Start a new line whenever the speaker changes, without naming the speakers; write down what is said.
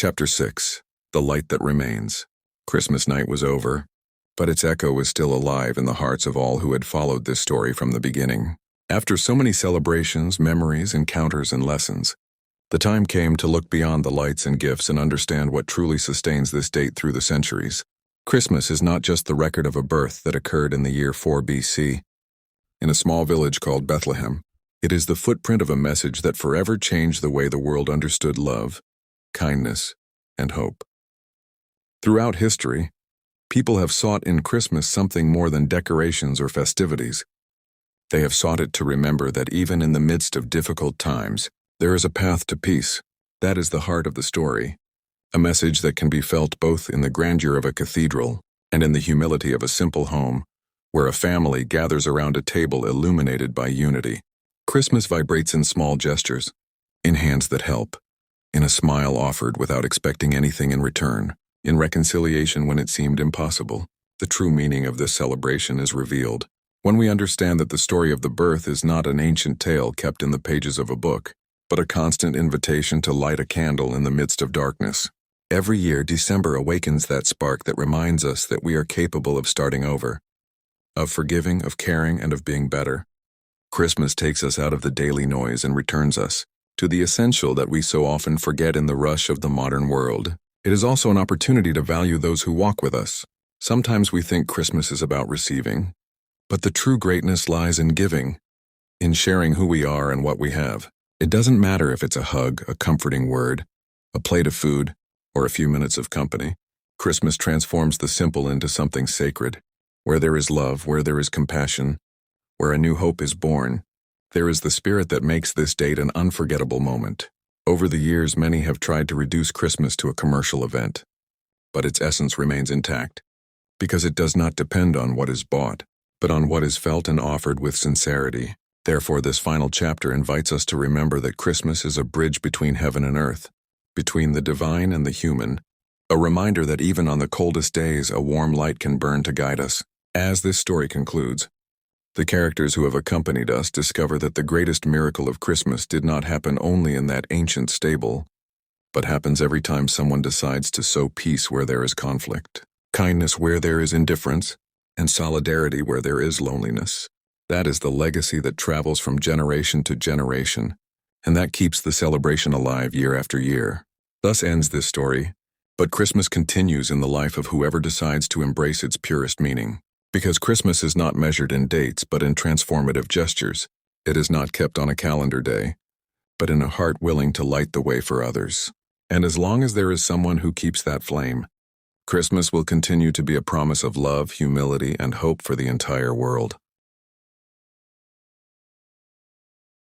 Chapter 6. The Light That Remains. Christmas night was over, but its echo was still alive in the hearts of all who had followed this story from the beginning. After so many celebrations, memories, encounters, and lessons, the time came to look beyond the lights and gifts and understand what truly sustains this date through the centuries. Christmas is not just the record of a birth that occurred in the year 4 BC, in a small village called Bethlehem. It is the footprint of a message that forever changed the way the world understood love, kindness, and hope. Throughout history, people have sought in Christmas something more than decorations or festivities. They have sought it to remember that even in the midst of difficult times, there is a path to peace. That is the heart of the story, a message that can be felt both in the grandeur of a cathedral and in the humility of a simple home, where a family gathers around a table illuminated by unity. Christmas vibrates in small gestures, in hands that help, in a smile offered without expecting anything in return, in reconciliation when it seemed impossible. The true meaning of this celebration is revealed when we understand that the story of the birth is not an ancient tale kept in the pages of a book, but a constant invitation to light a candle in the midst of darkness. Every year, December awakens that spark that reminds us that we are capable of starting over, of forgiving, of caring, and of being better. Christmas takes us out of the daily noise and returns us to the essential that we so often forget in the rush of the modern world. It is also an opportunity to value those who walk with us. Sometimes we think Christmas is about receiving, but the true greatness lies in giving, in sharing who we are and what we have. It doesn't matter if it's a hug, a comforting word, a plate of food, or a few minutes of company. Christmas transforms the simple into something sacred. Where there is love, where there is compassion, where a new hope is born, there is the spirit that makes this date an unforgettable moment. Over the years, many have tried to reduce Christmas to a commercial event, but its essence remains intact, because it does not depend on what is bought, but on what is felt and offered with sincerity. Therefore, this final chapter invites us to remember that Christmas is a bridge between heaven and earth, between the divine and the human, a reminder that even on the coldest days, a warm light can burn to guide us. As this story concludes, the characters who have accompanied us discover that the greatest miracle of Christmas did not happen only in that ancient stable, but happens every time someone decides to sow peace where there is conflict, kindness where there is indifference, and solidarity where there is loneliness. That is the legacy that travels from generation to generation, and that keeps the celebration alive year after year. Thus ends this story, but Christmas continues in the life of whoever decides to embrace its purest meaning. Because Christmas is not measured in dates but in transformative gestures. It is not kept on a calendar day, but in a heart willing to light the way for others. And as long as there is someone who keeps that flame, Christmas will continue to be a promise of love, humility, and hope for the entire world.